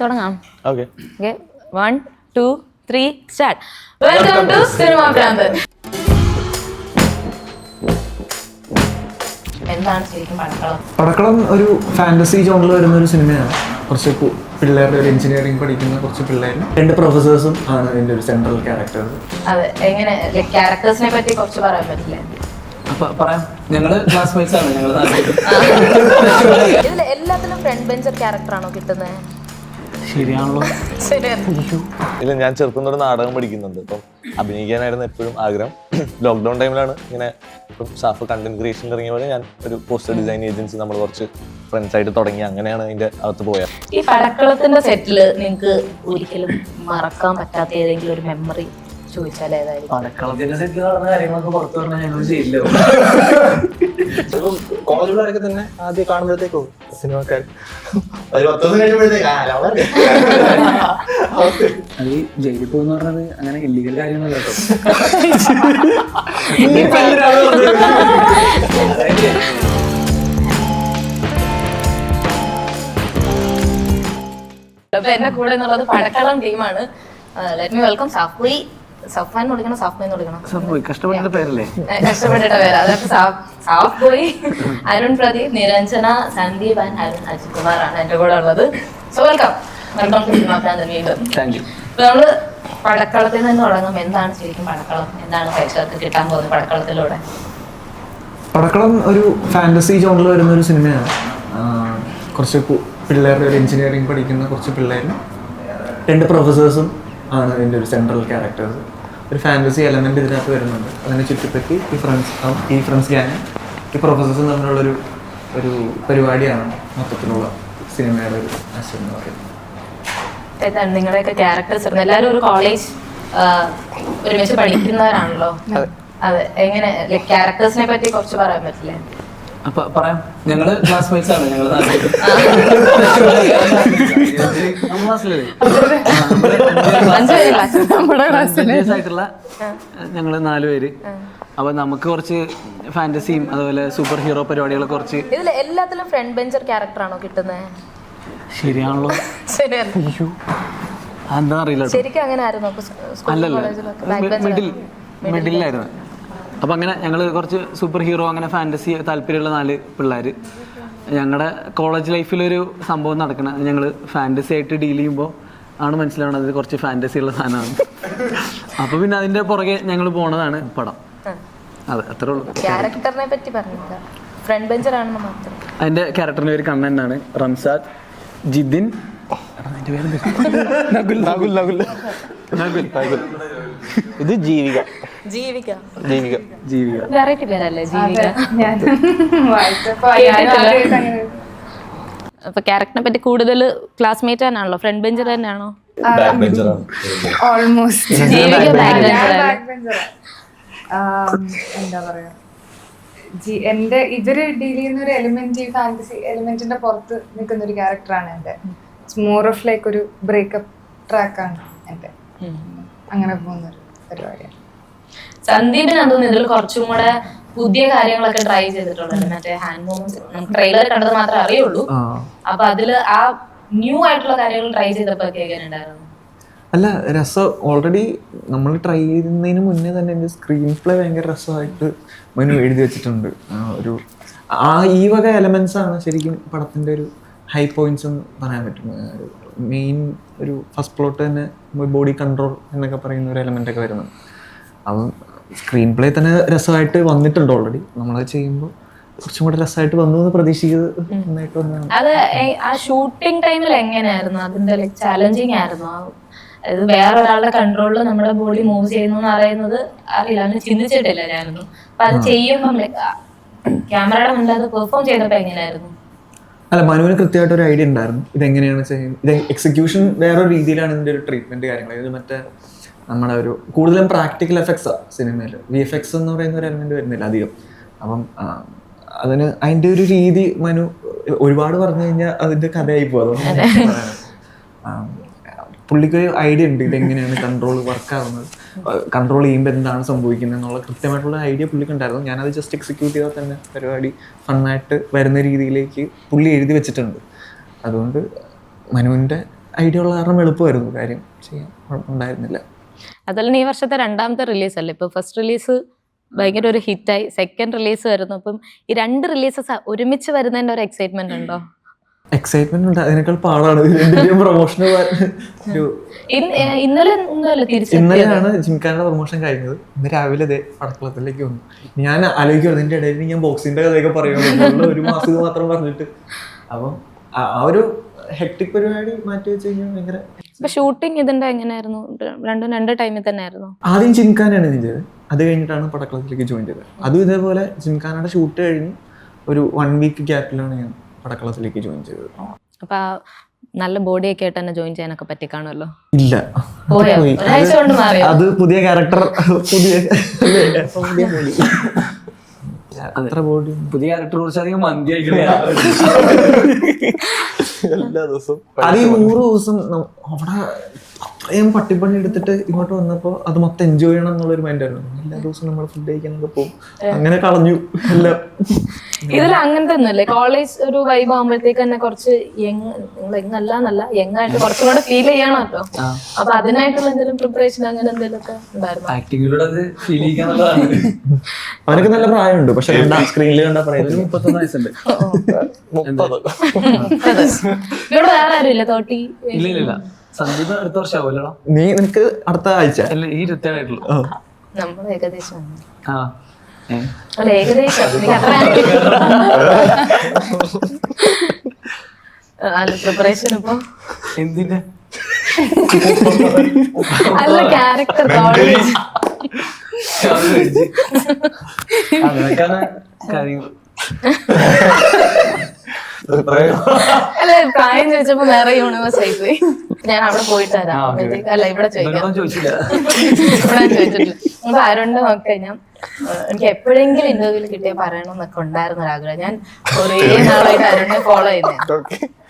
തുടങ്ങാം. Okay. 1 2 3 start. Welcome to cinema Bhranthan. എന്താണ് ശരിക്കും പടക്കളം? പടക്കളം ഒരു ഫാന്റസി ജോണിൽ വരുന്ന ഒരു സിനിമയാണ്. കുറച്ച് പിള്ളേരുടെ ഒരു എഞ്ചിനീയറിംഗ് പഠിക്കുന്ന കുറച്ച് പിള്ളേരും 2 പ്രൊഫസേഴ്സും ആണ് ഇതിന്റെ ഒരു സെൻട്രൽ ക്യാരക്ടേഴ്സ്. അതെ, എങ്ങനെ ക്യാരക്ടേഴ്സിനെ പറ്റി കുറച്ച് പറയാൻ പറ്റില്ലേ? പറയാം. ഞങ്ങള് ക്ലാസ്മേറ്റ്സ് ആണ്. ഇതിൽ എല്ലാത്തിലും ഫ്രണ്ട് ബെഞ്ചർ ക്യാരക്ടർ ആണോ കിട്ടുന്നത്? ശരിയാണല്ലോ. ഇല്ല, ഞാൻ ചെറുപ്പം ഒരു നാടകം പഠിക്കുന്നുണ്ട്. അപ്പം അഭിനയിക്കാനായിരുന്നു എപ്പോഴും ആഗ്രഹം. ലോക്ക്ഡൗൺ ടൈമിലാണ് ഇങ്ങനെ ഇപ്പം സാഫ് കണ്ടന്റ് ക്രിയേഷൻ ഇറങ്ങിയ പോലെ ഞാൻ ഒരു പോസ്റ്റർ ഡിസൈൻ ഏജൻസി നമ്മൾ കുറച്ച് ഫ്രണ്ട്സ് ആയിട്ട് തുടങ്ങി. അങ്ങനെയാണ് അതിന്റെ അകത്ത് പോയത്. ഈ പടക്കളത്തിന്റെ സെറ്റില് നിങ്ങൾക്ക് ഒരിക്കലും മറക്കാൻ പറ്റാത്ത ഏതെങ്കിലും ഒരു മെമ്മറി ചോദിച്ചാൽ ഏതായിരിക്കും? പടക്കളത്തിന്റെ സെറ്റിൽ നടന്ന കാര്യങ്ങളൊക്കെ പുറത്തു പറഞ്ഞാൽ ഞങ്ങൾ ചെയ്യില്ല. കോളേജുകാരൊക്കെ തന്നെ ആദ്യം കാണുമ്പോഴത്തേക്കോ സിനിമക്കാർ അത് ജയിലിൽ പോകുന്ന പറഞ്ഞത് അങ്ങനെ ഇല്ലീഗൽ കാര്യങ്ങളല്ല കേട്ടോ. അപ്പൊ എന്റെ കൂടെ എന്നുള്ളത് പടക്കളം ടീമാണ്. Let me welcome Saafboy. Safan എന്ന് വിളിക്കണം, സാഫ്ബോയ് എന്ന് വിളിക്കണം? കഷ്ടപ്പെട്ട പേരല്ലേ? കഷ്ടപ്പെട്ടിട്ട പേര്. അതൊക്കെ സാഫ്ബോയ്, അരുൺ പ്രദീപ്, നിരഞ്ജന, സന്ദീപ് ആൻഡ് അരുൺ അജിത് കുമാറാണ് എന്റെ കൂടെ ഉള്ളത്. സോ വെൽക്കം ടു സിനിമ ഭ്രാന്തൻ വീണ്ടും. അപ്പൊ നമ്മള് പടക്കളത്തിൽ നിന്ന് തുടങ്ങും. എന്താണ് ശരിക്കും പടക്കളം? എന്താണ് പ്രേക്ഷകർക്ക് കിട്ടാൻ പോകുന്നത് പടക്കളത്തിലൂടെ? പടക്കളം ഒരു ഫാന്റസി ജോണിൽ വരുന്ന ഒരു സിനിമയാണ്. കുറച്ച് പിള്ളേരുടെ ഒരു എഞ്ചിനീയറിംഗ് പഠിക്കുന്ന കുറച്ച് പിള്ളേരും 2 പ്രൊഫസേഴ്സും ആണ് ഇതിൻ്റെ ഒരു സെൻട്രൽ ക്യാരക്ടേഴ്സ്. ഒരു ഫാന്റസി എലമെന്റ് ഇതിനകത്ത് വരുന്നുണ്ട്. അതിനെ ചുറ്റിപ്പറ്റി ഈ ഫ്രണ്ട്സ് ഗ്യാങ് ഈ പ്രൊഫസേഴ്സും തമ്മിലുള്ളൊരു പരിപാടിയാണ് മൊത്തത്തിലുള്ള സിനിമയുടെ ഒരു ആശയം എന്ന് പറയുന്നത്. നിങ്ങളുടെയൊക്കെ ക്യാരക്ടേഴ്സ് എല്ലാവരും ഒരു കോളേജ് ഒരുമിച്ച് പഠിക്കുന്നവരാണല്ലോ. അതെ, എങ്ങനെ ക്യാരക്ടേഴ്സിനെ പറ്റി കുറച്ച് പറയാൻ പറ്റില്ലേ? പറയാം. ഞങ്ങള് ക്ലാസ്മേറ്റ്സ് ആണ്. ഞങ്ങള് 4 പേര്. അപ്പൊ നമുക്ക് കുറച്ച് ഫാന്റസിയും അതുപോലെ സൂപ്പർ ഹീറോ പരിപാടികളൊക്കെ കുറച്ച്. ഇതിൽ എല്ലാത്തിലും ഫ്രണ്ട് ബെഞ്ചർ ക്യാരക്ടർ ആണോ കിട്ടുന്നത്? ശരിയാണല്ലോ. എന്താ അറിയില്ല. ശരിക്കും അങ്ങനെ ആയിരുന്നു? മിഡിലായിരുന്നു. അപ്പം അങ്ങനെ ഞങ്ങൾ കുറച്ച് സൂപ്പർ ഹീറോ അങ്ങനെ ഫാന്റസി താല്പര്യമുള്ള 4 പിള്ളേർ. ഞങ്ങളുടെ കോളേജ് ലൈഫിലൊരു സംഭവം നടക്കണം. ഞങ്ങൾ ഫാന്റസി ആയിട്ട് ഡീൽ ചെയ്യുമ്പോൾ ആണ് മനസ്സിലാവണത് കുറച്ച് ഫാന്റസി ഉള്ള സാധനമാണ്. അപ്പോൾ പിന്നെ അതിൻ്റെ പുറകെ ഞങ്ങൾ പോണതാണ് പടം. അതെ, അത്രേ ഉള്ളൂ. ക്യാരക്ടറിനെ പറ്റി പറഞ്ഞില്ല, ഫ്രണ്ട് ബെഞ്ചർ ആണെന്ന് മാത്രം. അതിൻ്റെ ക്യാരക്ടറിൻ്റെ പേര് കണ്ണൻ എന്നാണ്. റംസാദ്, ജിതിൻ, ഇത് ജീവിക. വെറൈറ്റി പേരല്ലേ ജീവിക? അപ്പൊ ക്യാരക്ടറിനെ പറ്റി കൂടുതൽ ക്ലാസ്മേറ്റ് തന്നെയാണല്ലോ, ഫ്രണ്ട് ബെഞ്ചർ തന്നെയാണോ? ഓൾമോസ്റ്റ്. എന്താ പറയാ, എന്റെ ഇവര് ഡീൽ ചെയ്യുന്ന ഒരു എലിമെന്റ്, ഈ ഫാന്റസി എലിമെന്റിന്റെ പുറത്ത് നിൽക്കുന്ന ഒരു ക്യാരക്ടറാണ് എന്റെ. ഇറ്റ്സ് മോർ ഓഫ് ലൈക്ക് ഒരു ബ്രേക്കപ്പ് ട്രാക്കാണ് എന്റെ. അങ്ങനെ പോകുന്ന ഒരു പരിപാടിയാണ്. സന്ദീപിന് തോന്നുന്നു ഇതിൽ കുറച്ചും കൂടെ പുതിയ കാര്യങ്ങളൊക്കെ ട്രൈ ചെയ്തിട്ടുള്ളത്. മറ്റേ ഹാൻഡ് മൂവ്മെന്റ്സ് ട്രെയിലർ കണ്ടത് മാത്രമേ അറിയുള്ളൂ. അപ്പൊ അതില് ആ ന്യൂ ആയിട്ടുള്ള കാര്യങ്ങൾ ട്രൈ ചെയ്തപ്പോ കേൾക്കാനുണ്ടായിരുന്നു. അല്ല, രസം ഓൾറെഡി നമ്മൾ ട്രൈ ചെയ്യുന്നതിന് മുന്നേ തന്നെ എൻ്റെ സ്ക്രീൻ പ്ലേ ഭയങ്കര രസമായിട്ട് മനു എഴുതി വെച്ചിട്ടുണ്ട്. ഒരു ഈ വക എലമെന്റ്സ് ആണ് ശരിക്കും പടത്തിൻ്റെ ഒരു ഹൈ പോയിന്റ്സ് എന്ന് പറയാൻ പറ്റും. മെയിൻ ഒരു ഫസ്റ്റ് പ്ലോട്ട് തന്നെ ബോഡി കൺട്രോൾ എന്നൊക്കെ പറയുന്ന ഒരു എലമെന്റ് ഒക്കെ വരുന്നത്. അപ്പം സ്ക്രീൻ പ്ലേ തന്നെ രസമായിട്ട് വന്നിട്ടുണ്ട് ഓൾറെഡി. നമ്മളത് ചെയ്യുമ്പോൾ കുറച്ചും കൂടെ രസമായിട്ട് വന്നു എന്ന് പ്രതീക്ഷിക്കുന്നത് നന്നായിട്ട് വന്നതാണ്. അത് ആ ഷൂട്ടിംഗ് ടൈമിൽ എങ്ങനെയായിരുന്നു? അതിന്റെ ചാലഞ്ചിങ് ആയിരുന്നു? അത് വേറെ ഒരാളുടെ കൺട്രോളിൽ നമ്മുടെ ബോഡി മൂവ് ചെയ്യുന്നു എന്ന് പറയുന്നത് അറിയില്ല, അങ്ങനെ ചിന്തിച്ചിട്ടില്ല ഞാനൊന്നും. അപ്പൊ അത് ചെയ്യുമ്പോൾ ക്യാമറയുടെ മുന്നിൽ അത് പെർഫോം ചെയ്തപ്പോ എങ്ങനെയായിരുന്നു? അല്ല, മനുവിന് കൃത്യമായിട്ട് ഒരു ഐഡിയ ഉണ്ടായിരുന്നു ഇതെങ്ങനെയാണ് ചെയ്യുന്നത്. ഇത് എക്സിക്യൂഷൻ വേറൊരു രീതിയിലാണ് ഇതിൻ്റെ ഒരു ട്രീറ്റ്മെന്റ് കാര്യങ്ങൾ. ഇത് മറ്റേ നമ്മുടെ ഒരു കൂടുതലും പ്രാക്ടിക്കൽ എഫക്ട്സാണ് സിനിമയിൽ. VFX എന്ന് പറയുന്ന ഒരു എലമെന്റ് വരുന്നില്ല അധികം. അപ്പം അതിൻ്റെ ഒരു രീതി മനു ഒരുപാട് പറഞ്ഞു കഴിഞ്ഞാൽ അതിൻ്റെ കഥയായി പോകും. അതുകൊണ്ട് പുള്ളിക്ക് ഒരു ഐഡിയ ഉണ്ട് ഇതെങ്ങനെയാണ് കൺട്രോൾ വർക്കാവുന്നത്, കൺട്രോൾ ചെയ്യുമ്പോൾ എന്താണ് സംഭവിക്കുന്നത് എന്നുള്ള കൃത്യമായിട്ടുള്ള ഐഡിയ പുള്ളിക്ക് ഉണ്ടായിരുന്നു. ഞാനത് ജസ്റ്റ് എക്സിക്യൂട്ട് ചെയ്താൽ തന്നെ പരിപാടി ഫണ്ണായിട്ട് വരുന്ന രീതിയിലേക്ക് പുള്ളി എഴുതി വെച്ചിട്ടുണ്ട്. അതുകൊണ്ട് മനുവിൻ്റെ ഐഡിയ ഉള്ള കാരണം എളുപ്പമായിരുന്നു കാര്യം ചെയ്യാൻ, കുഴപ്പമുണ്ടായിരുന്നില്ല. അതുപോലെ ഈ വർഷത്തെ രണ്ടാമത്തെ റിലീസ് അല്ലേ, ഇപ്പൊ ഫസ്റ്റ് റിലീസ് ഭയങ്കര ഒരു ഹിറ്റായി, സെക്കൻഡ് റിലീസ് വരുന്നു. അപ്പം ഈ 2 റിലീസസ് ഒരുമിച്ച് വരുന്നതിന്റെ ഒരു എക്സൈറ്റ്മെന്റ് ഉണ്ടോ? എക്സൈറ്റ്മെന്റ് ഉണ്ട്, അതിനേക്കാൾ പാടാണ് പ്രൊമോഷന്. ഇന്നലെയാണ് ജിംഖാനയുടെ പ്രൊമോഷൻ കഴിഞ്ഞത്. ഇന്ന് രാവിലെ പടക്കളത്തിലേക്ക് വന്നു. ഞാൻ ആലോചിക്കുന്നു ഇതിന്റെ ഇടയിൽ ഞാൻ ബോക്സിന്റെ കഥയൊക്കെ പറയുന്നത് 1 മാസം ഇത് മാത്രം പറഞ്ഞിട്ട്. അപ്പം ആ ഒരു ഹെക്ടിക് പരിപാടി മാറ്റി വെച്ച് കഴിഞ്ഞാൽ ഭയങ്കര. ഷൂട്ടിംഗ് ഇതിന്റെ എങ്ങനെയായിരുന്നു? രണ്ടും 2 ടൈമിൽ തന്നെ ആയിരുന്നു? ആദ്യം ജിംഖാനാണ് ചെയ്തത്, അത് കഴിഞ്ഞിട്ടാണ് പടക്കളത്തിലേക്ക് ജോയിൻ ചെയ്തത്. അതും ഇതേപോലെ ജിംഖാനയുടെ ഷൂട്ട് കഴിഞ്ഞ് ഒരു 1 വീക്ക് ഗ്യാപ്പിലാണ് ഞാൻ പടക്കളത്തിലേക്ക് ജോയിൻ ചെയ്തത്. അപ്പൊ നല്ല ബോഡിയൊക്കെ ആയിട്ട് തന്നെ ജോയിൻ ചെയ്യാനൊക്കെ പറ്റി കാണുമല്ലോ? ഇല്ല, അത് പുതിയ ക്യാരക്ടർ, അത്ര ബോഡി, പുതിയ ക്യാരക്ടർ കുറച്ചധികം മന്തി ആയിക്കില്ല. എല്ലാ ദിവസവും അത് 100 ദിവസം അവിടെ അത്രയും പട്ടിപ്പണി എടുത്തിട്ട് ഇങ്ങോട്ട് വന്നപ്പോ അത് മൊത്തം എൻജോയ് ചെയ്യണം എന്നുള്ളൊരു മൈൻഡായിരുന്നു. എല്ലാ ദിവസവും നമ്മൾ ഫുഡ് കഴിക്കാനൊക്കെ പോകും, അങ്ങനെ കളഞ്ഞു എല്ലാം. ഇതിൽ അങ്ങനത്തെ ഒന്നുമില്ലേ? കോളേജ് ഒരു വൈബ് ആകുമ്പോഴത്തേക്ക് തന്നെ കുറച്ച് യങ്ങല്ല യങ്ങായിട്ട് കുറച്ചും കൂടെ ഫീൽ ചെയ്യണമല്ലോ. അപ്പൊ അതിനായിട്ടുള്ള എന്തെങ്കിലും പ്രിപ്പറേഷൻ അങ്ങനെ എന്തെങ്കിലും ഒക്കെ ഉണ്ടായിരുന്നു? ആക്ടിങ്ങിലൂടെ അത് ഫീൽ ചെയ്യാന്നുള്ളതാണ്. അവനൊക്കെ നല്ല പ്രായമുണ്ട്, പക്ഷെ സ്ക്രീനിൽ കണ്ടാ പറയുന്നത് 31 വയസ്സുണ്ട്. 30. ഇവിടെ വേറെ ആരും ഇല്ല 30? ഇല്ല, സന്ദീപ് അടുത്ത വർഷം ആവുമല്ലോ. നിനക്ക് അടുത്ത ആഴ്ച അല്ല, ഈ 27 ആയിട്ടുള്ളൂ. നമ്മൾ ഏകദേശം അല്ല, ഏകദേശം പ്രിപ്പറേഷൻ ഇപ്പൊ എന്തിന്റെ അല്ല ക്യാരക്ടർ കോളേജ് അതൊക്കെയാണ് കാര്യങ്ങൾ. അല്ല പ്രായം ചോദിച്ചപ്പോ വേറെ യൂണിവേഴ്സ് ആയിപ്പോയി. ഞാൻ അവിടെ പോയിട്ട് തരാം. അല്ല ഇവിടെ ചോദിക്കാം, ചോദിച്ചില്ല, ഇവിടെ ചോദിച്ചിട്ടില്ല. നമുക്ക് ആരുണ്ട് നോക്കിക്കഴിഞ്ഞാൽ എനിക്ക് എപ്പോഴെങ്കിലും ഇന്റർവ്യൂല് കിട്ടിയ പറയണമെന്നൊക്കെ ഉണ്ടായിരുന്ന ഒരാഗ്രഹം. ഞാൻ കുറേ നാളായിട്ട് അരുണിനെ ഫോളോ ചെയ്യുന്നത്.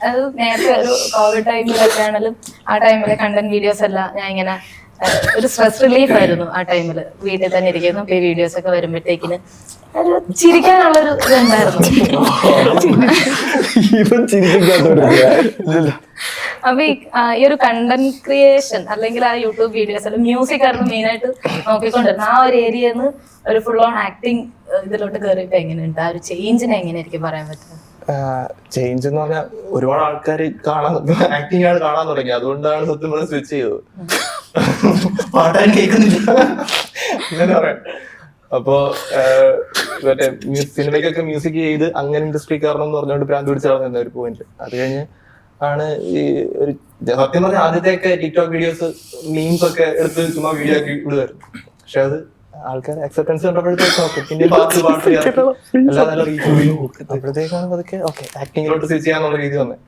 അത് നേരത്തെ ഒരു കോവിഡ് ടൈമിലൊക്കെ ആണെങ്കിലും ആ ടൈമിലെ കണ്ടന്റ് വീഡിയോസ് എല്ലാം ഞാൻ ഇങ്ങനെ ഒരു സ്ട്രെസ് റിലീഫ് ആയിരുന്നു ആ ടൈമില്. വീട്ടിൽ തന്നെ ഇരിക്കുന്നു, ഈ വീഡിയോസ് ഒക്കെ വരുമ്പോഴത്തേക്കിന് ഒരു ചിരിക്കാനുള്ളൊരു ഇതുണ്ടായിരുന്നു. അപ്പൊ ഈ ഒരു കണ്ടന്റ് ക്രിയേഷൻ അല്ലെങ്കിൽ ആ യൂട്യൂബ് വീഡിയോസ് അല്ലെങ്കിൽ മ്യൂസിക് ആയിരുന്നു മെയിൻ ആയിട്ട് നോക്കിക്കൊണ്ടിരുന്നത്. ആ ഒരു ഏരിയന്ന് ഒരു ഫുൾ ഓൺ ആക്ടിങ് ഇതിലോട്ട് കയറിയപ്പോ എങ്ങനെയുണ്ട്? ആ ഒരു ചേഞ്ചിനെ എങ്ങനെയായിരിക്കും പറയാൻ പറ്റുക? ചേഞ്ച് എന്ന് പറഞ്ഞാൽ ഒരുപാട് ആൾക്കാർ ആക്ടിങ് ആണ് കാണാൻ തുടങ്ങി. അതുകൊണ്ടാണ് സത്യം പറഞ്ഞ സ്വിച്ച് ചെയ്തത്. പാട്ടാൻ കേൾക്കുന്നില്ല അങ്ങനെ പറയാം. അപ്പോ മറ്റേ സിനിമയ്ക്കൊക്കെ മ്യൂസിക് ചെയ്ത് അങ്ങനെ ഇൻഡസ്ട്രി കയറണം എന്ന് പറഞ്ഞുകൊണ്ട് പ്രാന്ത് പിടിച്ചാൽ ഒരു പോയിന്റ്. അത് കഴിഞ്ഞ് ആണ് ഈ ഒരു സത്യം പറഞ്ഞാൽ ആദ്യത്തെയൊക്കെ ടിക്ടോക്ക് വീഡിയോസ് മീംസ് ഒക്കെ എടുത്ത് ചുമ്മാ വീഡിയോ ആക്കി വിടുമായിരുന്നു. പക്ഷെ അത് ആൾക്കാർ അക്സെപ്റ്റൻസ് കണ്ടപ്പോഴത്തേക്ക് പിന്നെ പാട്ട് എല്ലാം നല്ല റീച്ച് പോയി. അപ്പോഴത്തേക്കാണ് പതുക്കെ ഓക്കെ ആക്ടിങ്ങിലോട്ട് സ്വിച്ച് ചെയ്യാന്നുള്ള രീതി വന്നത്.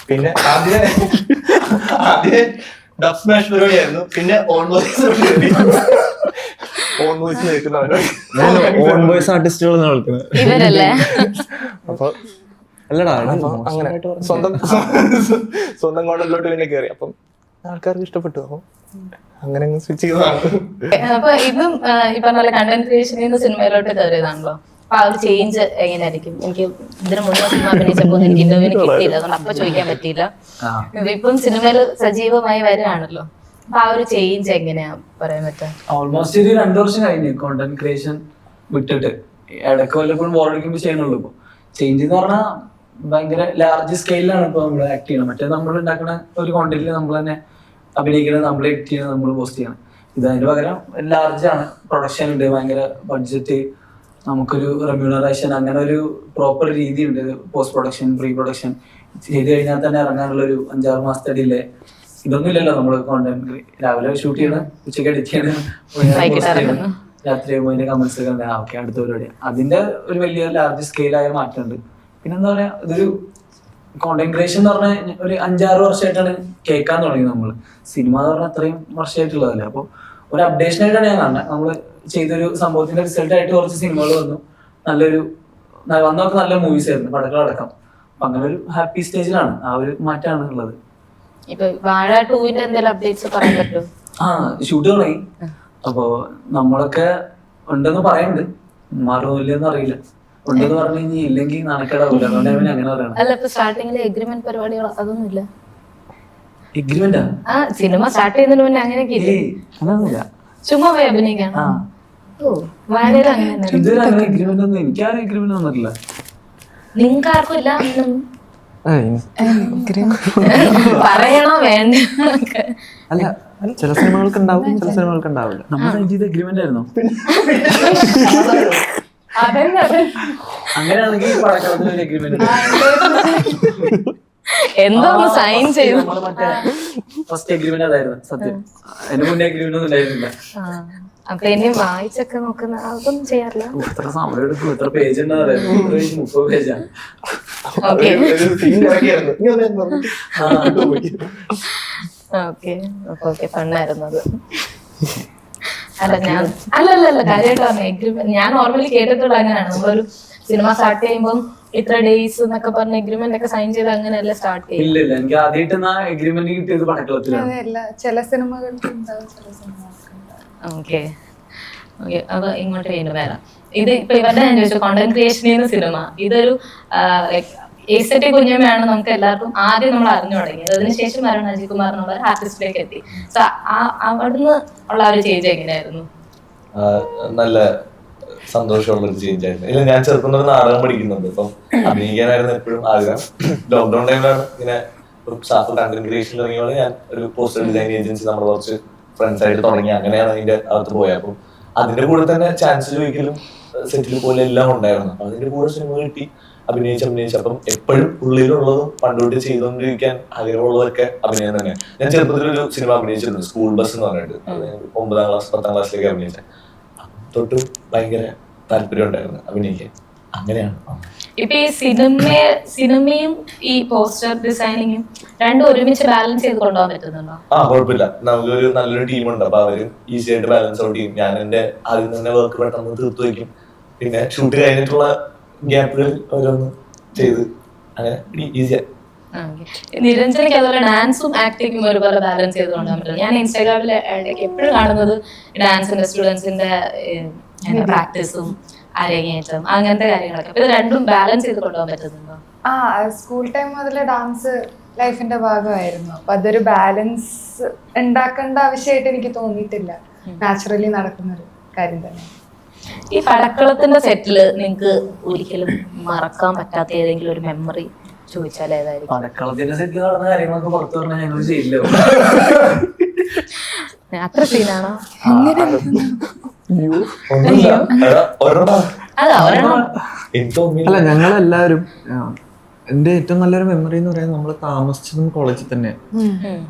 പിന്നെ ആദ്യം ഡബ് സ്മാഷ് പരിപാടിയായിരുന്നു, പിന്നെ ഓൺ വോയിസ് ആർട്ടിസ്റ്റുകൾ ഇവരല്ലേ? അപ്പൊ അല്ലടാ അങ്ങനെ സ്വന്തം കോണ്ടന്റിലോട്ട് പിന്നെ കയറി. അപ്പം ആൾക്കാർക്ക് ഇഷ്ടപ്പെട്ടു. അപ്പം അങ്ങനെ സ്വിച്ച് ചെയ്തതാണ്. അപ്പൊ ഇതും ഈ പറഞ്ഞ കണ്ടന്റ് ക്രിയേഷനിൽ നിന്ന് സിനിമയിലോട്ട് കയറിയതാണല്ലോ. അപ്പൊ ആ ഒരു ചേഞ്ച് എങ്ങനെയായിരിക്കും? എനിക്ക് ഇതിന് മുന്നേ സിനിമ അഭിനയിച്ചപ്പോ എനിക്ക് ഇന്റർവ്യൂവിന് കിട്ടിയില്ല, അതുകൊണ്ട് അപ്പൊ ചോദിക്കാൻ പറ്റിയില്ല. ഇപ്പം സിനിമയിൽ സജീവമായി വരികയാണല്ലോ. അപ്പൊ ആ ഒരു ചേഞ്ച് എങ്ങനെയാ പറയാൻ പറ്റുക? ഓൾമോസ്റ്റ് ഒരു 2 വർഷം കഴിഞ്ഞു കോണ്ടന്റ് ക്രിയേഷൻ വിട്ടിട്ട്. ഇടയ്ക്ക് വല്ലപ്പോഴും ബോറടിക്കുമ്പോൾ ചെയ്യണുള്ളൂ. ഇപ്പൊ ചേഞ്ച് എന്ന് പറഞ്ഞാൽ ഭയങ്കര ലാർജ് സ്കെയിലാണ് ഇപ്പൊ നമ്മൾ ആക്ട് ചെയ്യണം. മറ്റേ നമ്മൾ ഉണ്ടാക്കുന്ന ഒരു കോണ്ടന്റിൽ നമ്മൾ തന്നെ അഭിനയിക്കുന്നത്, നമ്മൾ എഡിറ്റ് ചെയ്യണം, നമ്മൾ പോസ്റ്റ് ചെയ്യണം. ഇത് അതിന് പകരം ലാർജാണ്, പ്രൊഡക്ഷൻ ഉണ്ട്, ഭയങ്കര ബഡ്ജറ്റ്, നമുക്കൊരു റെമ്യൂണറേഷൻ, അങ്ങനെ ഒരു പ്രോപ്പർ രീതി ഉണ്ട്. പോസ്റ്റ് പ്രൊഡക്ഷൻ, പ്രീ പ്രൊഡക്ഷൻ ചെയ്ത് കഴിഞ്ഞാൽ തന്നെ ഇറങ്ങാനുള്ള ഒരു 5-6 മാസത്തെ ഡിലേ. ഇതൊന്നും ഇല്ലല്ലോ. നമ്മൾ കോണ്ടന്റ് രാവിലെ ഷൂട്ട് ചെയ്യണം, ഉച്ചയ്ക്ക് എഡിറ്റ് ചെയ്യണം, രാത്രി അതിന്റെ കമന്റ്സ് ഒക്കെ ഓക്കെ അടുത്ത പരിപാടി. അതിന്റെ ഒരു വലിയ ലാർജ് സ്കെയിലായ മാറ്റമുണ്ട്. പിന്നെന്താ പറയാ, ഇതൊരു കോണ്ടന്റ് ക്രിയേഷൻ എന്ന് പറഞ്ഞാൽ ഒരു 5-6 വർഷമായിട്ടാണ് കേൾക്കാൻ തുടങ്ങിയത്. നമ്മൾ സിനിമ എന്ന് പറഞ്ഞാൽ അത്രയും വർഷമായിട്ടുള്ളതല്ലേ. അപ്പോൾ ഒരു അപ്ഡേഷൻ ആയിട്ടാണ് ഞാൻ കാണുന്നത്. നമ്മൾ ചെയ്തൊരു സംഭവത്തിന്റെ റിസൾട്ട് ആയിട്ട് കുറച്ച് സിനിമകൾ വന്നു, നല്ലൊരു വന്നൊക്കെ നല്ല മൂവീസ് ആയിരുന്നു, പടക്കളടക്കം. അപ്പൊ അങ്ങനെ ഒരു ഹാപ്പി സ്റ്റേജിലാണ്, ആ ഒരു മാറ്റമാണ് ഉള്ളത്. ഇപ്പൊ വാഴ 2-ന്റെ എന്തെങ്കിലും അപ്ഡേറ്റ്സ് പറയാൻ പറ്റുമോ? ഷൂട്ട് തുടങ്ങി. അപ്പോ നമ്മളൊക്കെ ഉണ്ടെന്ന് പറയുന്നുണ്ട്, മാറുന്നില്ലെന്ന് അറിയില്ല. ഉണ്ടെന്ന് പറഞ്ഞു കഴിഞ്ഞാൽ ഇല്ലെങ്കിൽ നാണക്കേടാവില്ല, അതുകൊണ്ട് അങ്ങനെ പറയണം. അല്ല ഇപ്പൊ സ്റ്റാർട്ടിങ്ങിലെ എഗ്രിമെന്റ് പരിപാടികൾ അതൊന്നും ഇല്ല? എഗ്രിമെന്റാ? ആ സിനിമ സ്റ്റാർട്ട് ചെയ്യുന്നതിന് മുന്നേ അങ്ങനെയൊക്കെ ഇല്ലേ? അങ്ങനൊന്നുമില്ല. ചുമ്മാ പോയി അഭിനയിക്കാണ്. ആ ഓ വാഴയുടെ അങ്ങനെ ഇതുവരെ അങ്ങനെ എഗ്രിമെന്റ് ഒന്നും എനിക്കാരും എഗ്രിമെന്റ് വന്നിട്ടില്ല. നിങ്ങൾക്ക് ആർക്കും ഇല്ല ആ, പറയണോ വേണ്ട? അല്ല ചില സിനിമകൾക്ക് ഉണ്ടാവും, ചില സിനിമകൾക്ക് ഉണ്ടാവില്ല. നമ്മൾ സൈൻ ചെയ്ത എഗ്രിമെന്റ് ആയിരുന്നോ? അതന്നെ അതെ. അങ്ങനെയാണെങ്കിൽ പടക്കളത്തിൽ ഒരു എഗ്രിമെന്റ് എന്തോ ഒന്ന് സൈൻ ചെയ്തു. ഫസ്റ്റ് എഗ്രിമെന്റ് അതായിരുന്നു സത്യം. അതിന് മുന്നേ എഗ്രിമെന്റ് ഒന്നും ഉണ്ടായിരുന്നില്ല. അപ്പൊ ഇനി വായിച്ചൊക്കെ നോക്കുന്ന അതൊന്നും ചെയ്യാറില്ല. എത്ര സമയം എടുക്കും, എത്ര പേജ് ഉണ്ടായിരുന്നു? 30 പേജാണ്. ഓക്കെ ആ ഓക്കെ ഓക്കെ ഫണ്ണായിരുന്നു അത്. അല്ല ഞാൻ അല്ലല്ല കാര്യമായിട്ട് പറഞ്ഞു എഗ്രിമെന്റ് ഞാൻ നോർമലി കേട്ടിട്ടുള്ള അങ്ങനെയാണ്. നമ്മളൊരു സിനിമ സ്റ്റാർട്ട് ചെയ്യുമ്പോൾ ഇത്ര ഡേയ്സ് എന്നൊക്കെ പറഞ്ഞ എഗ്രിമെന്റ് ഒക്കെ സൈൻ ചെയ്ത് അങ്ങനെയല്ല സ്റ്റാർട്ട് ചെയ്യും. ഇല്ല എനിക്ക് ആദ്യമായിട്ട് എഗ്രിമെന്റ് കിട്ടിയത് പടക്കളത്തിലാണ്. അതെയല്ല, ചില സിനിമകൾക്ക് ഉണ്ടാവും, ചില സിനിമകൾക്ക് ഉണ്ടാവും. ഓക്കെ ഓക്കെ അത് ഇങ്ങോട്ട് കഴിഞ്ഞു വരാം. ഇത് ഇപ്പൊ ഇവരുടെ ഞാൻ ചോദിച്ചു കോണ്ടന്റ് ക്രിയേഷൻ സിനിമ ഇതൊരു എസ്തെറ്റിക് കുഞ്ഞമ്മയാണ് നമുക്ക് എല്ലാവർക്കും ആദ്യം നമ്മൾ അറിഞ്ഞു തുടങ്ങിയത്. അതിനുശേഷം വരണം അജിത് കുമാർ എന്നുള്ള ആർട്ടിസ്റ്റിലേക്ക് എത്തി. സോ അവിടുന്ന് ഉള്ള ഒരു ചേഞ്ച് എങ്ങനെയായിരുന്നു? നല്ല സന്തോഷമുള്ളൊരു ചേഞ്ച് ആയിരുന്നു. ഇല്ല ഞാൻ ചെറുപ്പം തൊട്ട് നാടകം പഠിക്കുന്നുണ്ട്. ഇപ്പം അഭിനയിക്കാനായിരുന്നു എപ്പോഴും ആഗ്രഹം. ലോക്ക്ഡൌൺ ടൈമിലാണ് ഇങ്ങനെ സാഫ് കണ്ടന്റ് ക്രിയേഷൻ ഇറങ്ങിയോടെ ഞാൻ ഒരു പോസ്റ്റർ ഡിസൈൻ ഏജൻസി നമ്മൾ കുറച്ച് ഫ്രണ്ട്സ് ആയിട്ട് തുടങ്ങി. അങ്ങനെയാണ് അതിന്റെ അകത്ത് പോയത്. അപ്പം അതിന്റെ കൂടെ തന്നെ ചാൻസ് ചോദിക്കലും സെറ്റിൽ പോലെ എല്ലാം ഉണ്ടായിരുന്നു. അപ്പൊ അതിന്റെ കൂടെ സിനിമ കിട്ടി, അഭിനയിച്ച് അപ്പം എപ്പോഴും ഉള്ളിലുള്ളതും പണ്ടോട്ട് ചെയ്തുകൊണ്ടിരിക്കാൻ ആഗ്രഹമുള്ളതൊക്കെ അഭിനയം തന്നെയാണ്. ഞാൻ ചെറുപ്പത്തിലൊരു സിനിമ അഭിനയിച്ചിരുന്നു, സ്കൂൾ ബസ് എന്ന് പറഞ്ഞിട്ട്. 9ാം ക്ലാസ് 10ാം ക്ലാസ്സിലേക്ക് അഭിനയിച്ചത്. തൊട്ട് ഭയങ്കര താല്പര്യം ഉണ്ടായിരുന്നു അഭിനയിക്കാൻ. അങ്ങനെയാണ്. ഇപ്പൊ ഈ സിനിമയും ഈ പോസ്റ്റർ ഡിസൈനിങ്ങും രണ്ടും ഒരുമിച്ച് ബാലൻസ് ചെയ്ത് കൊണ്ടുപോകാൻ പറ്റുന്നുണ്ടോ? കുഴപ്പമില്ല. നമുക്കൊരു നല്ലൊരു ടീമുണ്ട്. അപ്പൊ അവരും ഈസി ആയിട്ട് ബാലൻസ് ഔട്ട് ചെയ്യും. ഞാൻ എന്റെ ആദ്യം തന്നെ വർക്ക് പെട്ടെന്ന് തീർത്തു വയ്ക്കും. പിന്നെ ഷൂട്ട് കഴിഞ്ഞിട്ടുള്ള ഗ്യാപ്പുകൾ ഓരോന്ന് ചെയ്ത് അങ്ങനെ ഈസിയാ. നിരഞ്ജനയ്ക്ക് അതുപോലെ ഡാൻസും ആക്ടിങ്ങും ഒരുപോലെ ബാലൻസ് ചെയ്ത് കൊണ്ടുപോകാൻ പറ്റും. ഞാൻ ഇൻസ്റ്റാഗ്രാമിൽ എപ്പോഴും കാണുന്നത് ഡാൻസിന്റെ സ്റ്റുഡൻസിന്റെ പ്രാക്ടീസും അരങ്ങേറ്റം അങ്ങനത്തെ കാര്യങ്ങളൊക്കെ. അപ്പൊ ഇത് രണ്ടും ബാലൻസ് ചെയ്ത് കൊണ്ടുപോകാൻ പറ്റുന്നുണ്ടോ? ആ സ്കൂൾ ടൈം മുതലേ ഡാൻസ് ലൈഫിന്റെ ഭാഗമായിരുന്നു. അപ്പൊ അതൊരു ബാലൻസ് ഉണ്ടാക്കേണ്ട ആവശ്യമായിട്ട് എനിക്ക് തോന്നിയിട്ടില്ല. നാച്ചുറലി നടക്കുന്ന ഒരു കാര്യം തന്നെ. ഈ പടക്കളത്തിന്റെ സെറ്റില് നിങ്ങക്ക് ഒരിക്കലും മറക്കാൻ പറ്റാത്ത ഏതെങ്കിലും ഒരു മെമ്മറി ചോദിച്ചാൽ ഏതായിരിക്കും? പടക്കളത്തിന്റെ സെറ്റിൽ നടന്ന കാര്യങ്ങളൊക്കെ പുറത്തു പറഞ്ഞാൽ ഞങ്ങൾ ചെയ്യില്ല. അത്ര സീനാണോ? അല്ല ഞങ്ങളെല്ലാവരും എൻ്റെ ഏറ്റവും നല്ലൊരു മെമ്മറി എന്ന് പറയുന്നത് നമ്മൾ താമസിച്ചതും കോളേജിൽ തന്നെയാണ്.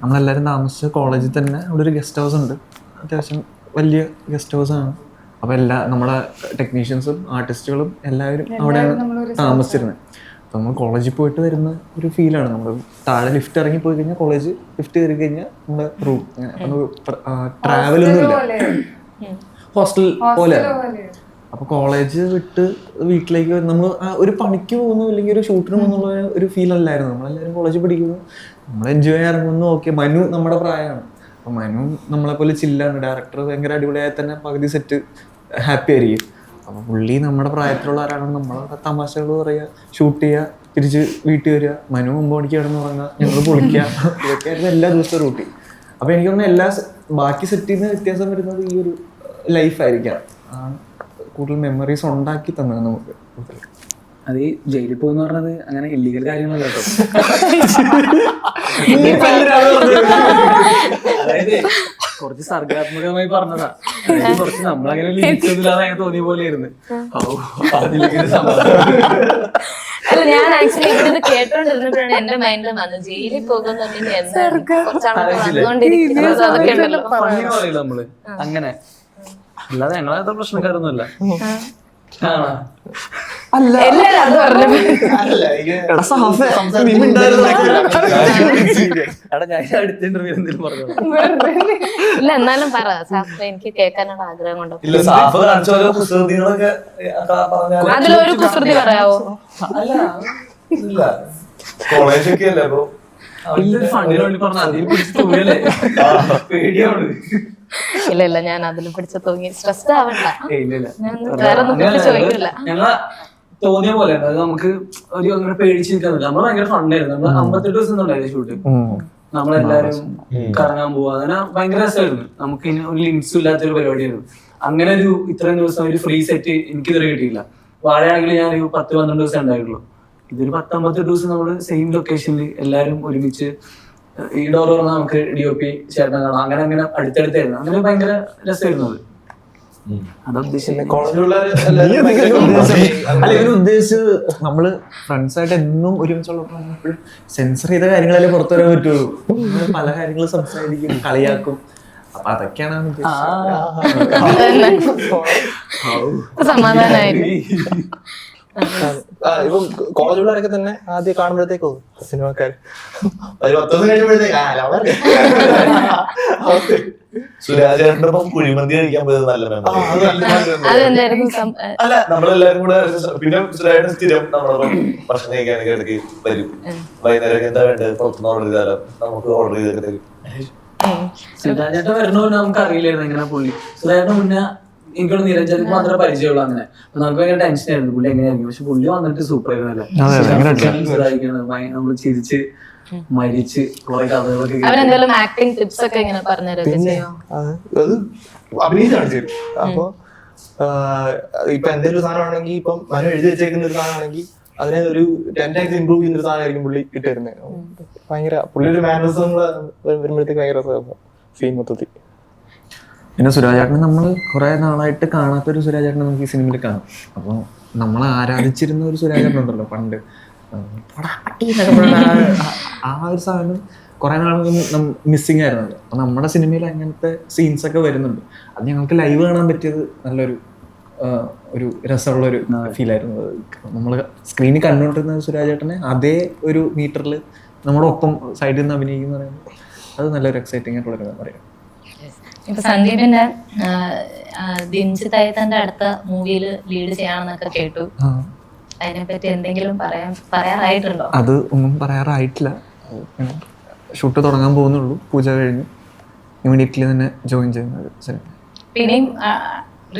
നമ്മളെല്ലാവരും താമസിച്ച കോളേജിൽ തന്നെ അവിടെ ഒരു ഗസ്റ്റ് ഹൗസ് ഉണ്ട്. അത്യാവശ്യം വലിയ ഗസ്റ്റ് ഹൗസ് ആണ്. അപ്പൊ നമ്മുടെ ടെക്നീഷ്യൻസും ആർട്ടിസ്റ്റുകളും എല്ലാവരും അവിടെയാണ് താമസിച്ചിരുന്നത്. അപ്പൊ നമ്മൾ കോളേജിൽ പോയിട്ട് വരുന്ന ഒരു ഫീലാണ്. നമ്മൾ താഴെ ലിഫ്റ്റ് ഇറങ്ങി പോയി കഴിഞ്ഞാൽ കോളേജ്, ലിഫ്റ്റ് കയറി കഴിഞ്ഞാൽ നമ്മുടെ റൂം. അങ്ങനെ ട്രാവലൊന്നും ഇല്ല, ഹോസ്റ്റൽ പോലെ. അപ്പൊ കോളേജ് വിട്ട് വീട്ടിലേക്ക് നമ്മൾ ഒരു പണിക്ക് പോകുന്നു അല്ലെങ്കിൽ ഒരു ഷൂട്ടിന് പോകുന്നുള്ള ഒരു ഫീൽ അല്ലായിരുന്നു. നമ്മളെല്ലാവരും കോളേജിൽ പഠിക്കുന്നു, നമ്മൾ എൻജോയ് ചെയ്യാൻ ഇറങ്ങുന്നു. ഓക്കെ, മനു നമ്മുടെ പ്രായമാണ്. അപ്പൊ മനു നമ്മളെ പോലെ ചില്ലാണ്. ഡയറക്ടർ ഭയങ്കര അടിപൊളിയായി തന്നെ പകുതി സെറ്റ് ഹാപ്പി ആയിരിക്കും. അപ്പൊ പുള്ളി നമ്മുടെ പ്രായത്തിലുള്ളവരാണ്. നമ്മളവിടെ തമാശകൾ പറയുക, ഷൂട്ട് ചെയ്യുക, തിരിച്ച് വീട്ടിൽ വരിക, മനു 9 മണിക്ക് കിടന്ന് ഉറങ്ങുക, ഞങ്ങൾ പൊളിക്കുക. ഇതൊക്കെയായിരുന്നു എല്ലാ ദിവസവും റൂട്ടീൻ. അപ്പൊ എനിക്ക് തോന്നുന്നു ബാക്കി സെറ്റിൽ നിന്ന് വ്യത്യാസം വരുന്നത് ഈ ഒരു ലൈഫായിരിക്കാം. കൂടുതൽ മെമ്മറീസ് ഉണ്ടാക്കി തന്നത് നമുക്ക്. അത് ഈ ജയിലിൽ പോകുന്ന പറഞ്ഞത് അങ്ങനെ ഇല്ലീഗൽ കാര്യങ്ങളല്ല കേട്ടോ. അതായത് കുറച്ച് സർഗാത്മകമായി പറഞ്ഞതാ. കുറച്ച് നമ്മളങ്ങനെ ലിമിറ്റൊന്നുമില്ലാതെ തോന്നിയ പോലെയായിരുന്നു. അല്ല ഞാൻ ആക്ച്വലി ഇത് കേട്ടോണ്ടിരുന്നപ്പോഴാണ് എന്റെ മൈൻഡിൽ വന്നത് ജയിലിൽ പോകുന്നുണ്ടെങ്കിൽ പറയില്ല നമ്മള് അങ്ങനെ. അല്ലാതെ ഞങ്ങളെ പ്രശ്നക്കാരൊന്നുമല്ല. ഇല്ല എന്നാലും പറ സാഫ്, എനിക്ക് കേൾക്കാനുള്ള ആഗ്രഹം കൊണ്ടോ. അതിലൊരു കുസൃതി പറയാവോ? കോളേജൊക്കെ അല്ലേ അപ്പൊ ഇല്ല ഞാൻ അതിൽ പിടിച്ച തൂങ്ങി സ്ട്രെസ്ഡ് ആവണ്ട. വേറെ ഒന്നും ചോദിക്കില്ല. ഞങ്ങള് തോന്നിയ പോലെ നമുക്ക് ഒരു അങ്ങനെ പേടിച്ച് നിൽക്കുന്നില്ല. നമ്മള് ഭയങ്കര ഫണ്ണായിരുന്നു. നമ്മള് 58 ദിവസം ഉണ്ടായിരുന്നു ഷൂട്ട്. നമ്മളെല്ലാരും കറങ്ങാൻ പോവാ, അങ്ങനെ ഭയങ്കര രസമായിരുന്നു. നമുക്ക് ഇനി ഒരു ലിമിറ്റ്സ് ഇല്ലാത്തൊരു പരിപാടിയായിരുന്നു. അങ്ങനെ ഒരു ഇത്രയും ദിവസം ഒരു ഫ്രീ സെറ്റ് എനിക്കിതുവരെ കിട്ടിയില്ല. വാഴയാണെങ്കിൽ ഞാൻ ഒരു 10-12 ദിവസം ഉണ്ടായിട്ടുള്ളൂ. ഇതൊരു 19 ദിവസം നമ്മള് സെയിം ലൊക്കേഷനിൽ എല്ലാരും ഒരുമിച്ച് ഈ ഡോർ തുറന്നാൽ നമുക്ക് DOP ചേട്ടൻ കാണാം. അങ്ങനെ അങ്ങനെ അടുത്തടുത്തായിരുന്നു. അങ്ങനെ ഭയങ്കര രസമായിരുന്നു അത്. അതാ ഉദ്ദേശിച്ചത്. അല്ല ഇവര് ഉദ്ദേശിച്ചത് നമ്മള് ഫ്രണ്ട്സ് ആയിട്ട് എന്നും ഒരുമിച്ചുള്ള സെൻസർ ചെയ്ത കാര്യങ്ങളല്ലേ പുറത്തു വരാൻ പറ്റുള്ളൂ. പല കാര്യങ്ങളും സംസാരിക്കും, കളിയാക്കും. അപ്പൊ അതൊക്കെയാണ് സമാധാനായിരുന്നു. ഇപ്പം കോളേജുള്ളവരൊക്കെ തന്നെ ആദ്യം കാണുമ്പോഴത്തേക്കോ സിനിമക്കാര് ഒരു 10 ദിവസം കഴിയുമ്പോഴത്തേക്ക് സുരാജേട്ടനൊപ്പം കുഴിമന്തി കഴിക്കാൻ പോയത് നല്ല അതെന്തായിരുന്നു അല്ല നമ്മളെല്ലാരും കൂടെ പിന്നെ സുരാജേട്ടൻ സ്ഥിരം നമ്മളൊപ്പം ഭക്ഷണം കഴിക്കാനൊക്കെ ഇടയ്ക്ക് വരും. വൈകുന്നേരം എന്താ വേണ്ടത് പുറത്തുനിന്ന് ഓർഡർ ചെയ്താലോ നമുക്ക് ഓർഡർ ചെയ്തൊക്കെ തരും. സുരാജേട്ടൻ വരണോന്ന് നമുക്ക് അറിയില്ലായിരുന്നു എങ്ങനെ പുള്ളി. സുരാജേട്ടൻ മുന്നേ എനിക്കോട് നിരഞ്ജനക്ക് മാത്രമേ പരിചയമുള്ളൂ. അങ്ങനെ നമുക്ക് ഭയങ്കര ടെൻഷൻ ആയിരുന്നു പുള്ളി എങ്ങനെയായിരിക്കും. പക്ഷെ പുള്ളി വന്നിട്ട് സൂപ്പർ ആയിരുന്നല്ലേ. നമ്മള് ചിരിച്ച് മരിച്ച് കുറെ കഥകളൊക്കെ അവരെന്തെങ്കിലും ആക്ടിങ് ടിപ്സ് ഒക്കെ ഇങ്ങനെ പറഞ്ഞുതരൊക്കെ ചെയ്യോ? അത് അഭിനയിച്ചാണ് ചെയ്തു. അപ്പൊ ഇപ്പൊ എന്തെങ്കിലും ഒരു സാധനമാണെങ്കിൽ ഇപ്പം മനു എഴുതി വെച്ചേക്കുന്ന ഒരു സാധനമാണെങ്കിൽ അതിനെ ഒരു 10 times ഇമ്പ്രൂവ് ചെയ്യുന്ന ഒരു സാധനമായിരിക്കും പുള്ളി ഇട്ടുതരുന്നത്. ഭയങ്കര പുള്ളി ഒരു മാനറിസം വരുമ്പോഴത്തേക്ക് ഭയങ്കര സീൻ മൊത്തത്തിൽ. പിന്നെ സുരാജേട്ടനെ നമ്മൾ കുറെ നാളായിട്ട് കാണാത്തൊരു സുരാജേട്ടനെ നമുക്ക് ഈ സിനിമയിൽ കാണാം. അപ്പോൾ നമ്മൾ ആരാധിച്ചിരുന്ന ഒരു സുരാജേട്ടൻ ഉണ്ടല്ലോ പണ്ട്, ആ ഒരു സാധനം കുറെ നാളുകൾ മിസ്സിങ് ആയിരുന്നല്ലോ. അപ്പൊ നമ്മുടെ സിനിമയിൽ അങ്ങനത്തെ സീൻസ് ഒക്കെ വരുന്നുണ്ട്. അത് ഞങ്ങൾക്ക് ലൈവ് കാണാൻ പറ്റിയത് നല്ലൊരു ഒരു രസമുള്ള ഒരു ഫീൽ ആയിരുന്നു. നമ്മൾ സ്ക്രീനിൽ കണ്ടുകൊണ്ടിരുന്ന സുരാജേട്ടനെ അതേ ഒരു മീറ്ററിൽ നമ്മുടെ ഒപ്പം സൈഡിൽ നിന്ന് അഭിനയിക്കുന്ന പറയുമ്പോൾ അത് നല്ലൊരു എക്സൈറ്റിംഗ് ആയിട്ടുള്ള പറയാം. ഇപ്പൊ സന്ദീപിന്റെ ദിൻജിത്തായത്തിന്റെ അടുത്ത മൂവിയിൽ ലീഡ് ചെയ്യാണെന്നൊക്കെ കേട്ടു. അതിനെപ്പറ്റി എന്തെങ്കിലും പറയാറായിട്ടുണ്ടോ? അത് ഒന്നും പറയാറായിട്ടില്ല. ഷൂട്ട് തുടങ്ങാൻ പോകുന്നുള്ളൂ. പൂജ കഴിഞ്ഞു ഇമ്മീഡിയറ്റ്ലി തന്നെ ജോയിൻ ചെയ്യുന്നത് സിനിമ. പിന്നെയും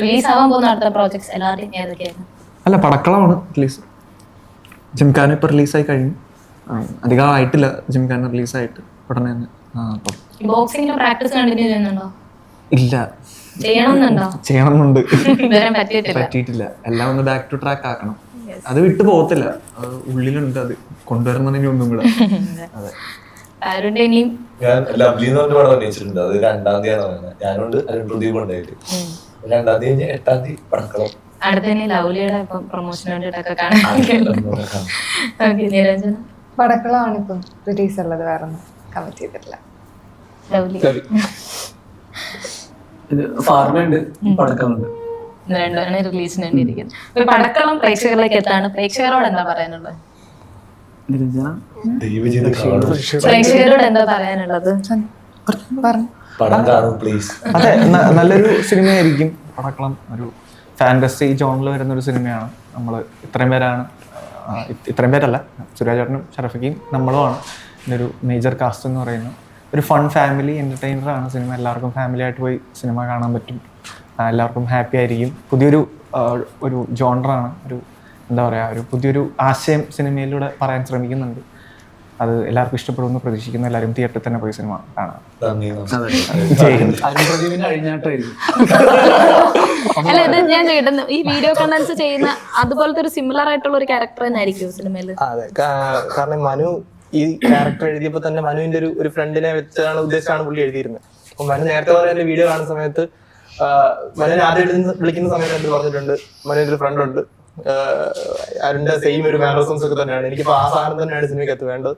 റിലീസ് ആവാൻ പോകുന്ന അടുത്ത പ്രോജക്ട്സ് എല്ലാവരുടെയും ഏതൊക്കെയായിരുന്നു? അല്ല പടക്കളമാണ് റിലീസ്. ജിംഖാന ഇപ്പൊ റിലീസായി കഴിഞ്ഞു. അധികം ആയിട്ടില്ല ജിംഖാന റിലീസായിട്ട് ഉടനെ തന്നെ. ബോക്സിംഗിന്റെ പ്രാക്ടീസ് കണ്ടിന്യൂ ചെയ്യുന്നുണ്ടോ? ഇല്ല, ചെയ്യണമെന്നുണ്ട്. പറ്റിയിട്ടില്ല. എല്ലാം ഒന്ന് ബാക്ക് ടു ട്രാക്ക് ആക്കണം. അത് വിട്ടു പോകത്തില്ല, അത് ഉള്ളിലുണ്ട്. അത് കൊണ്ടുവരുന്നതിന് ഒന്നും കൂടെ. അതെ. ഞാൻ ലവ്ലി എന്ന് പറഞ്ഞ പടം അഭിനയിച്ചിട്ടുണ്ട്. അത് 2-ാം തീയതിയാണ് പറയുന്നത്. ഞാനുണ്ട് അരുൺ പ്രദീപ് ഉണ്ടായിട്ട്. 2-ാം തീയതി 8-ാം തീയതി പടക്കളം. അടുത്തന്നെ ലവ്ലിയുടെ പ്രൊമോഷന് വേണ്ടിട്ടൊക്കെ കാണാൻ. പടക്കളമാണ് ഇപ്പം റിലീസ് ഉള്ളത്, വേറെ ഒന്നും കമ്മിറ്റ് ചെയ്തിട്ടില്ല. ഫാർമുണ്ട്, പടക്കമുണ്ട്, രണ്ടുപേരാണ് റിലീസിന് വേണ്ടിയിരിക്കുന്നത്. ഇപ്പൊ പടക്കളം പ്രേക്ഷകരിലേക്ക് എത്താണ്. പ്രേക്ഷകരോട് എന്താ പറയാനുള്ളത്? പ്രേക്ഷകരോട് എന്താ പറയാനുള്ളത്? അതെ, നല്ലൊരു സിനിമയായിരിക്കും പടക്കളം. ഒരു ഫാന്റസി ജോണിൽ വരുന്ന ഒരു സിനിമയാണ്. നമ്മൾ ഇത്രയും പേരല്ല, സുരാജേട്ടനും ഷറഫിക്കും നമ്മളുമാണ് ഇതൊരു മേജർ കാസ്റ്റ് എന്ന് പറയുന്നത്. ഒരു ഫൺ ഫാമിലി എൻ്റർടൈനറാണ് സിനിമ. എല്ലാവർക്കും ഫാമിലി ആയിട്ട് പോയി സിനിമ കാണാൻ പറ്റും. എല്ലാവർക്കും ഹാപ്പി ആയിരിക്കും. പുതിയൊരു ഒരു ജോണറാണ്. ഒരു എന്താ പറയുക, ഒരു പുതിയൊരു ആശയം സിനിമയിലൂടെ പറയാൻ ശ്രമിക്കുന്നുണ്ട്. അത് എല്ലാവർക്കും ഇഷ്ടപ്പെടുമെന്ന് പ്രതീക്ഷിക്കുന്നു. എല്ലാവരും തിയേറ്ററിൽ തന്നെ പോയി സിനിമ കാണാം. അല്ല, ഇത് ഞാൻ ചോദിക്കുന്നു, ഈ വീഡിയോ കണ്ടൻസ് ചെയ്യുന്ന അതുപോലത്തെ ഒരു സിമിലർ ആയിട്ടുള്ള ഒരു ക്യാരക്ടർ തന്നെ ആയിരിക്കും സിനിമയിൽ? അതെ, കാരണം മനു ഈ ക്യാരക്ടർ എഴുതിയപ്പോൾ തന്നെ മനുവിന്റെ ഒരു ഫ്രണ്ടിനെ വെച്ചാണ് ഉദ്ദേശിച്ചാണ് പുള്ളി എഴുതിയിരുന്നത്. അപ്പൊ മനു നേരത്തെ പറഞ്ഞ വീഡിയോ കാണുന്ന സമയത്ത് മനുവിനെ ആദ്യം വിളിക്കുന്ന സമയത്ത് എന്ത് പറഞ്ഞിട്ടുണ്ട്, മനുവിന്റെ ഒരു ഫ്രണ്ട് ഉണ്ട്, അതിന്റെ സെയിം ഒരു മാനറിസംസ് ഒക്കെ തന്നെയാണ്, എനിക്കിപ്പോ ആ സാധനം തന്നെയാണ് സിനിമയ്ക്കകത്ത് വേണ്ടത്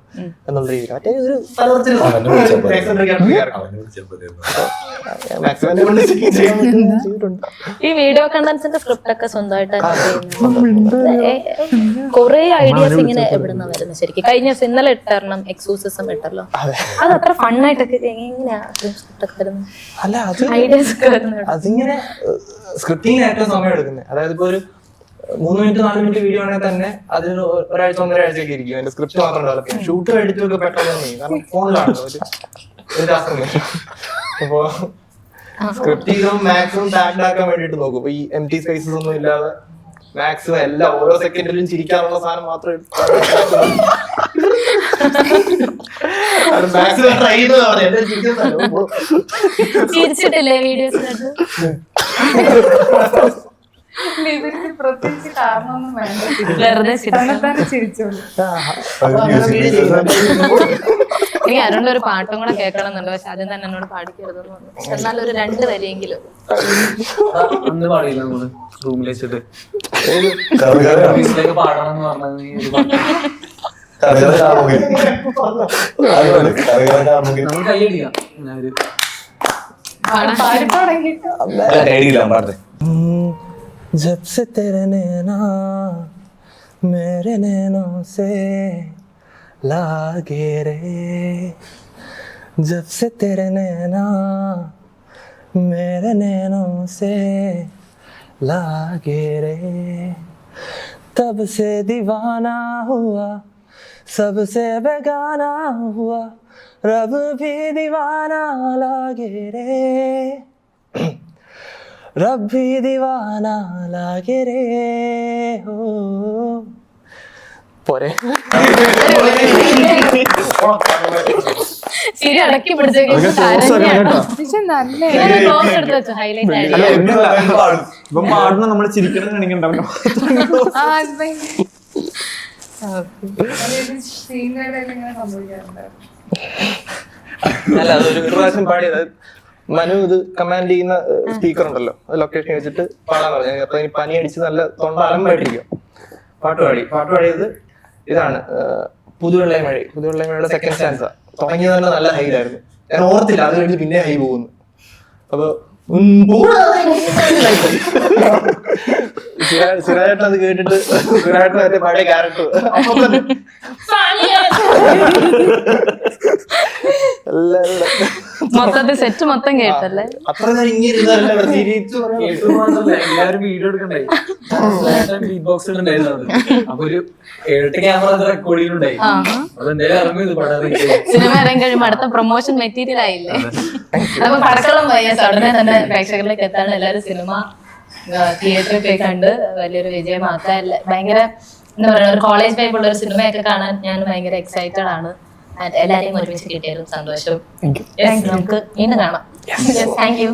എന്നുള്ള രീതിയിൽ മറ്റേ ഒരു ഈ വീഡിയോ കണ്ടന്റ്സിന്റെ സ്ക്രിപ്റ്റ് ഒക്കെ സ്വന്തമായിട്ട് കുറെ ഐഡിയാസ് ഇങ്ങനെ എവിടുന്ന വരുന്നത് ശരിക്കും? കഴിഞ്ഞ ദിവസം ഇന്നലെ ഇട്ടാരണം എക്സോസിസം ഇട്ടല്ലോ, അത് അത്ര ഫണ്ണായിട്ടൊക്കെ എങ്ങനെയാ സ്ക്രിപ്റ്റ് ഒക്കെ വരുന്നത്? ഐഡിയാസ് ഒക്കെ വരുന്നത് അതിങ്ങനെ സ്ക്രിപ്റ്റിങ്ങിന് ഏറ്റവും സമയം എടുക്കുന്നത്. അതായത് ഇപ്പൊ ഒരു 3 മിനിറ്റ് 4 മിനിറ്റ് വീഡിയോ ആണെങ്കിൽ തന്നെ അതിന് ഒരാഴ്ച 1.5 ആഴ്ചയൊക്കെ ഇരിക്കും. അതിന്റെ സ്ക്രിപ്റ്റ് മാത്രം ഡെവലപ്പ് ചെയ്യും. ഷൂട്ടും എഡിറ്റും ഒക്കെ പെട്ടെന്ന് തന്നെ, കാരണം ഫോണിലാണ് ഒരു ടാസ്ക്. അപ്പൊ സ്ക്രിപ്റ്റ് ചെയ്തും മാക്സിമം ടാഗ്ഡ് ആക്കാൻ വേണ്ടിട്ട് നോക്കും. അപ്പൊ ഈ എംപ്റ്റി സ്പേസസ് ഒന്നും ഇല്ലാതെ മാക്സിമം എല്ലാ ഓരോ സെക്കൻഡിലും ചിരിക്കാനുള്ള സാധനം മാത്രം മാക്സിമം ട്രൈ ചെയ്തതാ പറഞ്ഞത്. എന്റെ ചിരിക്കുന്നതല്ല. ചിരിച്ചിട്ടില്ലേ വീഡിയോസിനകത്ത്? ഇതിന് പ്രത്യേകിച്ച് കാരണമൊന്നും വേണ്ട, വെറുതെ ചിരിച്ചു. തന്നെ ചിരിച്ചോളൂ. അപ്പൊ അങ്ങനെ വീഡിയോ ചെയ്യുന്നുണ്ട്. എനിക്ക് അരുണിന്റെ ഒരു പാട്ടും കൂടെ കേൾക്കണം എന്നുണ്ട്, പക്ഷെ ആദ്യം തന്നെ എന്നോട് പാടിക്കരുതെന്ന് പറഞ്ഞു. പക്ഷെ എന്നാലും ഒരു 2 വരിയെങ്കിലും. അന്ന് പാടിയില്ല നമ്മള് റൂമിൽ വെച്ചിട്ട് കറുകര വീട്ടിലേക്ക് പാടണം എന്ന് പറഞ്ഞത് ഈ ഒരു പാട്ട്. കറുകര കാമുകൻ. അതുപോലെ കറുകര കാമുകൻ. നമ്മൾ കൈയടിക്കാം. ഞാൻ ഒരു പാടിപ്പാടെങ്കിട്ടോ കൈയടിക്കില്ല പാടത്തെ. जब से तेरे नैना मेरे नैनों से लागे रे, जब से तेरे नैना मेरे नैनों से लागे रे, तब से दीवाना हुआ सबसे बेगाना हुआ, रब भी दीवाना लागे रे, रब भी दीवाना लागे रे हो. പോരെ ചിരി അടക്കി പിടിച്ചേക്കും. പക്ഷെ നല്ല എടുത്ത് വെച്ചു ഹൈലൈറ്റ് ആയിട്ട്. അല്ല ഇപ്പം പാടുന്ന നമ്മള് ചിരിക്കണം കാണിക്കണ്ടാവില്ല. സീനുകളിൽ ഇങ്ങനെ സംഭവിക്കാറുണ്ട്. അല്ല അതൊരു പ്രാവശ്യം പാടിയത് മനു ഇത് കമാൻഡ് ചെയ്യുന്ന സ്പീക്കർ ഉണ്ടല്ലോ, അത് ലൊക്കേഷൻ വെച്ചിട്ട് പാടാൻ പറഞ്ഞു. അപ്പൊ ഇനി പനി അടിച്ച് നല്ല തൊണ്ട അലമ്പായിട്ടിരിക്കും. പാട്ട് പാടിയത് ഇതാണ് പുതുവെള്ളൈ മഴയുടെ സെക്കൻഡ് സ്റ്റാൻസ. തുടങ്ങിയത് തന്നെ നല്ല ഹൈലായിരുന്നു, ഞാൻ ഓർത്തില്ല. അത് കഴിഞ്ഞ് പിന്നെ ഹൈ പോകുന്നു. അപ്പൊ സിറായിട്ട് അത് കേട്ടിട്ട് സിറായിട്ട് മറ്റേ പഴയ ക്യാരക്ടർ മൊത്തത്തിൽ സെറ്റ് മൊത്തം കേട്ടല്ലേ? അത്ര നേരം ഇങ്ങനെ ഇരുന്നല്ല തിരിച്ചു എല്ലാരും വീഡിയോ എടുക്കണ്ടായി, ബീറ്റ് ബോക്സ് ഉണ്ടായിരുന്നത്. അപ്പൊ ഒരു 7 ക്യാമറ റെക്കോർഡ് ചെയ്യുന്നുണ്ടായി. അതെന്തായാലും ഇറങ്ങി പടം. സിനിമ ഇറങ്ങി കഴിയുമ്പോൾ അടുത്ത പ്രൊമോഷൻ മെറ്റീരിയൽ ആയില്ലേ? അപ്പൊ പടക്കളം പോയ ഉടനെ തന്നെ പ്രേക്ഷകരിലേക്ക് എത്താണ്. എല്ലാവരും സിനിമ തിയേറ്ററിൽ പോയി കണ്ട് വലിയൊരു വിജയമാക്കാൻ ഭയങ്കര എന്താ പറയുക, ഒരു കോളേജ് വൈബ് ഉള്ള ഒരു സിനിമയൊക്കെ കാണാൻ ഞാൻ ഭയങ്കര എക്സൈറ്റഡ് ആണ്. എല്ലാരെയും ഒരുമിച്ച് കിട്ടിയാലും സന്തോഷം. നമുക്ക് വീണ്ടും കാണാം. Thank you.